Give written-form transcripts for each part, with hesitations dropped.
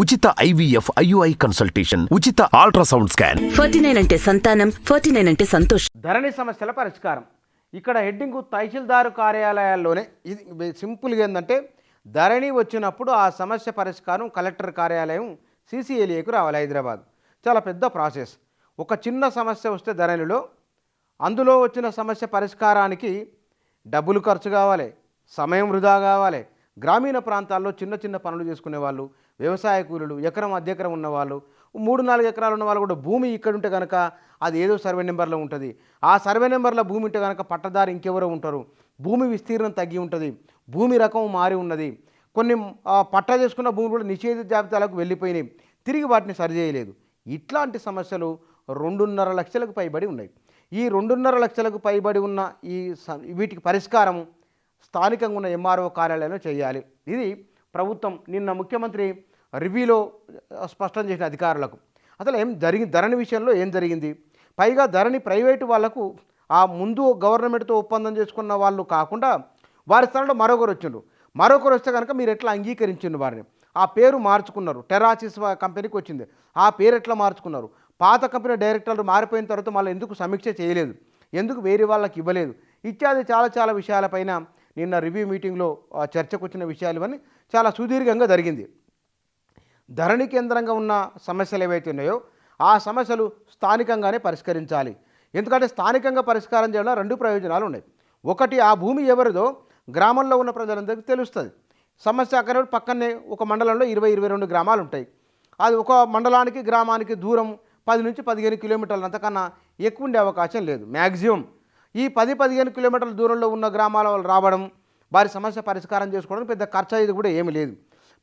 ఉచిత IVF IUI consultation, ఉచిత ultrasound scan. 49 అంటే సంతానం, 49 అంటే సంతోషం. ధరణి సమస్యల పరిష్కారం. ఇక్కడ హెడ్డింగ్ తహసీల్దారు కార్యాలయాల్లోనే. ఇది సింపుల్గా ఏంటంటే, ధరణి వచ్చినప్పుడు ఆ సమస్య పరిష్కారం కలెక్టర్ కార్యాలయం CCLAకు రావాలి హైదరాబాద్. చాలా పెద్ద ప్రాసెస్. ఒక చిన్న సమస్య వస్తే ధరణిలో, అందులో వచ్చిన సమస్య పరిష్కారానికి డబ్బులు ఖర్చు కావాలి, సమయం వృధా కావాలి. గ్రామీణ ప్రాంతాల్లో చిన్న చిన్న పనులు చేసుకునే వాళ్ళు, వ్యవసాయ కూలీలు, ఎకరం అద్దెకరం ఉన్నవాళ్ళు, 3-4 ఎకరాలు ఉన్న వాళ్ళు కూడా భూమి ఇక్కడ ఉంటే కనుక అది ఏదో సర్వే నెంబర్లో ఉంటుంది. ఆ సర్వే నెంబర్లో భూమి ఉంటే కనుక పట్టదారు ఇంకెవరో ఉంటారు. భూమి విస్తీర్ణం తగ్గి ఉంటుంది, భూమి రకం మారి ఉన్నది. కొన్ని పట్టా చేసుకున్న భూములు కూడా నిషేధ జాబితాలకు వెళ్ళిపోయినాయి, తిరిగి వాటిని సరిచేయలేదు. ఇట్లాంటి సమస్యలు 2.5 లక్షలకు పైబడి ఉన్నాయి. ఈ 2.5 లక్షలకు పైబడి ఉన్న వీటికి పరిష్కారం స్థానికంగా ఉన్న MRO కార్యాలయంలో చేయాలి. ఇది ప్రభుత్వం నిన్న ముఖ్యమంత్రి రివ్యూలో స్పష్టం చేసిన అధికారులకు. అసలు ఏం జరిగింది, ధరణి విషయంలో ఏం జరిగింది? పైగా ధరణి ప్రైవేటు వాళ్లకు ఆ ముందు గవర్నమెంట్తో ఒప్పందం చేసుకున్న వాళ్ళు కాకుండా వారి స్థానంలో మరొకరు వస్తే కనుక మీరు ఎట్లా అంగీకరించిండు వారిని? ఆ పేరు మార్చుకున్నారు, టెరాసిస్ కంపెనీకి వచ్చింది, ఆ పేరు ఎట్లా మార్చుకున్నారు? పాత కంపెనీ డైరెక్టర్లు మారిపోయిన తర్వాత మళ్ళీ ఎందుకు సమీక్ష చేయలేదు, ఎందుకు వేరే వాళ్ళకి ఇవ్వలేదు, ఇత్యాది చాలా విషయాలపైన నిన్న రివ్యూ మీటింగ్లో చర్చకు వచ్చిన విషయాలు ఇవన్నీ చాలా సుదీర్ఘంగా జరిగింది. ధరణి కేంద్రంగా ఉన్న సమస్యలు ఏవైతే ఉన్నాయో ఆ సమస్యలు స్థానికంగానే పరిష్కరించాలి. ఎందుకంటే స్థానికంగా పరిష్కారం చేయడంలో 2 ప్రయోజనాలు ఉన్నాయి. ఒకటి, ఆ భూమి ఎవరిదో గ్రామంలో ఉన్న ప్రజలందరికీ తెలుస్తుంది. సమస్య అక్కడ పక్కనే ఒక మండలంలో 20-22 గ్రామాలు ఉంటాయి. అది ఒక మండలానికి గ్రామానికి దూరం 10 నుంచి 15 కిలోమీటర్లు, అంతకన్నా ఎక్కువ ఉండే అవకాశం లేదు. మ్యాక్సిమం ఈ 10-15 కిలోమీటర్ల దూరంలో ఉన్న గ్రామాల వాళ్ళు రావడం, వారి సమస్య పరిష్కారం చేసుకోవడం పెద్ద ఖర్చు అయ్యేది కూడా ఏమీ లేదు.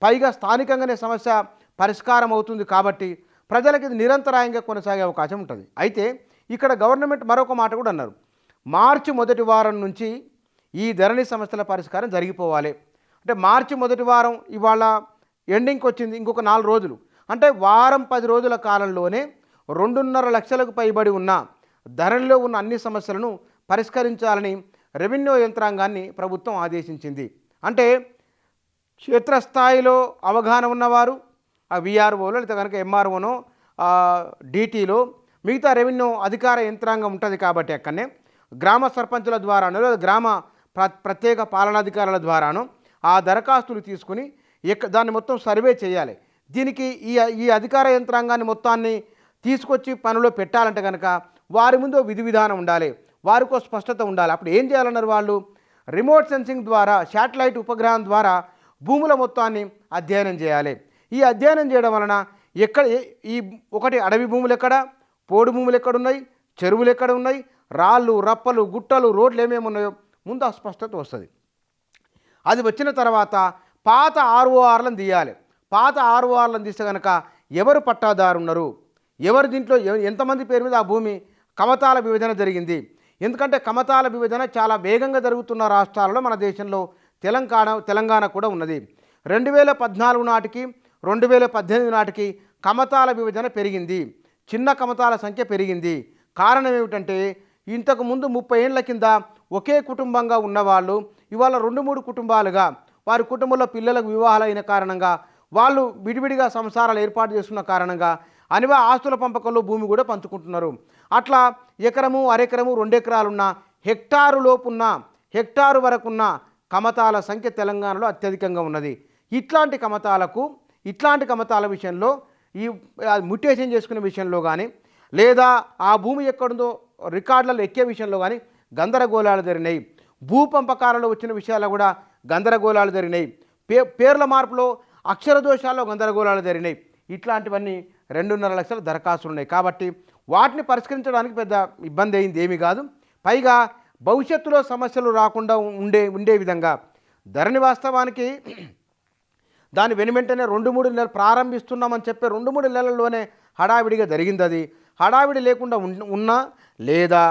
పైగా స్థానికంగానే సమస్య పరిష్కారం అవుతుంది కాబట్టి ప్రజలకు ఇది నిరంతరాయంగా కొనసాగే అవకాశం ఉంటుంది. అయితే ఇక్కడ గవర్నమెంట్ మరొక మాట కూడా అన్నారు, మార్చి 1వ వారం నుంచి ఈ ధరణి సమస్యల పరిష్కారం జరిగిపోవాలి. అంటే మార్చి 1వ వారం ఇవాళ ఎండింగ్కి వచ్చింది, ఇంకొక 4 రోజులు, అంటే వారం 10 రోజుల కాలంలోనే 2.5 లక్షలకు పైబడి ఉన్న ధరణిలో ఉన్న అన్ని సమస్యలను పరిష్కరించాలని రెవెన్యూ యంత్రాంగాన్ని ప్రభుత్వం ఆదేశించింది. అంటే క్షేత్రస్థాయిలో అవగాహన ఉన్నవారు, ఆ VROలో లేదా కనుక MROనో DTలో మిగతా రెవెన్యూ అధికార యంత్రాంగం ఉంటుంది కాబట్టి అక్కడనే గ్రామ సర్పంచుల ద్వారానో లేదా గ్రామ ప్రత్యేక పాలనాధికారుల ద్వారానో ఆ దరఖాస్తులు తీసుకుని దాన్ని మొత్తం సర్వే చేయాలి. దీనికి ఈ అధికార యంత్రాంగాన్ని మొత్తాన్ని తీసుకొచ్చి పనిలో పెట్టాలంటే కనుక వారి ముందు విధి విధానం ఉండాలి, వారికో స్పష్టత ఉండాలి. అప్పుడు ఏం చేయాలన్నారు వాళ్ళు? రిమోట్ సెన్సింగ్ ద్వారా, శాటిలైట్ ఉపగ్రహం ద్వారా భూముల మొత్తాన్ని అధ్యయనం చేయాలి. ఈ అధ్యయనం చేయడం వలన ఒకటి అడవి భూములు ఎక్కడ, పోడు భూములు ఎక్కడున్నాయి, చెరువులు ఎక్కడ ఉన్నాయి, రాళ్ళు రప్పలు గుట్టలు రోడ్లు ఏమేమి ఉన్నాయో ముందు ఆ స్పష్టత వస్తుంది. అది వచ్చిన తర్వాత పాత RORలను తీయాలి. పాత RORలను తీస్తే కనుక ఎవరు పట్టాదారు ఉన్నారు, ఎవరు దీంట్లో ఎంతమంది పేరు మీద ఆ భూమి కమతాల విభజన జరిగింది. ఎందుకంటే కమతాల విభజన చాలా వేగంగా జరుగుతున్న రాష్ట్రాలలో మన దేశంలో తెలంగాణ కూడా ఉన్నది. 2014 నాటికి 2018 నాటికి కమతాల విభజన పెరిగింది, చిన్న కమతాల సంఖ్య పెరిగింది. కారణం ఏమిటంటే ఇంతకుముందు 30 ఏళ్ల కింద ఒకే కుటుంబంగా ఉన్నవాళ్ళు ఇవాళ 2-3 కుటుంబాలుగా, వారి కుటుంబంలో పిల్లలకు వివాహాలు అయిన కారణంగా, వాళ్ళు విడివిడిగా సంసారాలు ఏర్పాటు చేసుకున్న కారణంగా ఆస్తుల పంపకంలో భూమి కూడా పంచుకుంటున్నారు. అట్లా ఎకరము, అరెకరము, 2 ఎకరాలున్న, హెక్టారు లోపున్న, హెక్టారు వరకున్న కమతాల సంఖ్య తెలంగాణలో అత్యధికంగా ఉన్నది. ఇట్లాంటి కమతాల విషయంలో ఈ మ్యుటేషన్ చేసుకునే విషయంలో కానీ, లేదా ఆ భూమి ఎక్కడుందో రికార్డులలో ఎక్కే విషయంలో కానీ గందరగోళాలు జరిగినాయి. భూ పంపకాలలో వచ్చిన విషయాల్లో కూడా గందరగోళాలు జరిగినాయి. పేర్ల మార్పులో అక్షర దోషాల్లో గందరగోళాలు జరిగినాయి. ఇట్లాంటివన్నీ 2.5 లక్షల దరఖాస్తులు ఉన్నాయి. కాబట్టి వాటిని పరిష్కరించడానికి పెద్ద ఇబ్బంది అయింది ఏమీ కాదు. పైగా భవిష్యత్తులో సమస్యలు రాకుండా ఉండే విధంగా ధరణి వాస్తవానికి దాని వెనువెంటనే 2-3 నెలలు ప్రారంభిస్తున్నామని చెప్పే 2-3 నెలల్లోనే హడావిడిగా జరిగింది. అది హడావిడి లేకుండా ఉన్నా లేదా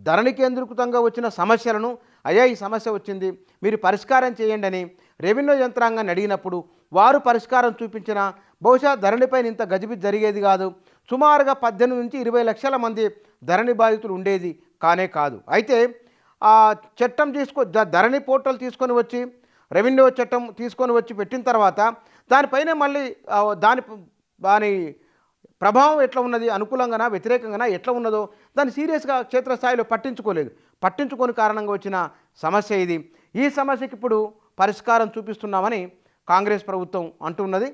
ధరణి కేంద్రీకృతంగా వచ్చిన సమస్యలను, అయ్యా ఈ సమస్య వచ్చింది మీరు పరిష్కారం చేయండి అని రెవెన్యూ యంత్రాంగాన్ని అడిగినప్పుడు వారు పరిష్కారం చూపించిన బహుశా ధరణిపైన ఇంత గజిబిజి జరిగేది కాదు. సుమారుగా 18 నుంచి 20 లక్షల మంది ధరణి బాధితులు ఉండేది కాదు. అయితే ఆ చట్టం ధరణి పోర్టల్ తీసుకొని వచ్చి రెవెన్యూ చట్టం తీసుకొని వచ్చి పెట్టిన తర్వాత దానిపైనే మళ్ళీ దాని ప్రభావం ఎట్లా ఉన్నది, అనుకూలంగానా వ్యతిరేకంగానా ఎట్లా ఉన్నదో దాన్ని సీరియస్గా క్షేత్రస్థాయిలో పట్టించుకోలేదు. పట్టించుకోని కారణంగా వచ్చిన సమస్య ఇది. ఈ సమస్యకి ఇప్పుడు పరిష్కారం చూపిస్తున్నామని కాంగ్రెస్ ప్రభుత్వం అంటున్నది.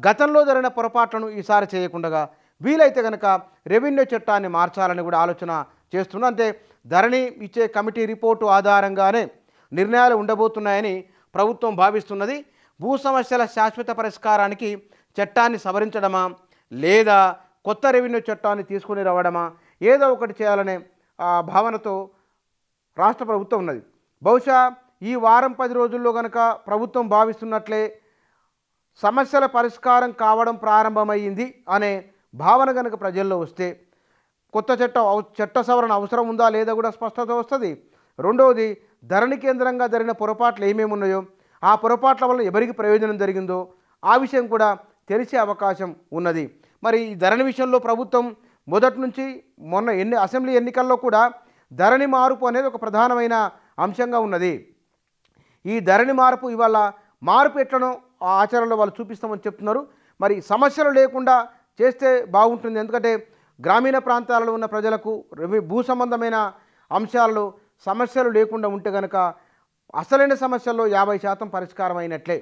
గతంలో జరిగిన పొరపాట్లను ఈసారి చేయకుండా వీలైతే కనుక రెవెన్యూ చట్టాన్ని మార్చాలని కూడా ఆలోచన చేస్తున్నా. అంటే ధరణి ఇచ్చే కమిటీ రిపోర్టు ఆధారంగానే నిర్ణయాలు ఉండబోతున్నాయని ప్రభుత్వం భావిస్తున్నది. భూ సమస్యల శాశ్వత పరిష్కారానికి చట్టాన్ని సవరించడమా లేదా కొత్త రెవెన్యూ చట్టాన్ని తీసుకుని రావడమా ఏదో ఒకటి చేయాలనే భావనతో రాష్ట్ర ప్రభుత్వం ఉన్నది. బహుశా ఈ వారం 10 రోజుల్లో కనుక ప్రభుత్వం భావిస్తున్నట్లే సమస్యల పరిష్కారం కావడం ప్రారంభమైంది అనే భావన కనుక ప్రజల్లో వస్తే కొత్త చట్ట సవరణ అవసరం ఉందా లేదా కూడా స్పష్టత వస్తుంది. రెండవది, ధరణి కేంద్రంగా జరిగిన పొరపాట్లు ఏమేమి ఉన్నాయో, ఆ పొరపాట్ల వల్ల ఎవరికి ప్రయోజనం జరిగిందో ఆ విషయం కూడా తెలిసే అవకాశం ఉన్నది. మరి ఈ ధరణి విషయంలో ప్రభుత్వం మొదటి నుంచి మొన్న అసెంబ్లీ ఎన్నికల్లో కూడా ధరణి మార్పు అనేది ఒక ప్రధానమైన అంశంగా ఉన్నది. ఈ ధరణి మార్పు ఇవాళ మార్పు ఎట్లనో ఆ ఆచరణలో వాళ్ళు చూపిస్తామని చెప్తున్నారు. మరి సమస్యలు లేకుండా చేస్తే బాగుంటుంది. ఎందుకంటే గ్రామీణ ప్రాంతాలలో ఉన్న ప్రజలకు భూ సంబంధమైన అంశాల్లో సమస్యలు లేకుండా ఉంటే కనుక అసలైన సమస్యల్లో 50% పరిష్కారం అయినట్లే.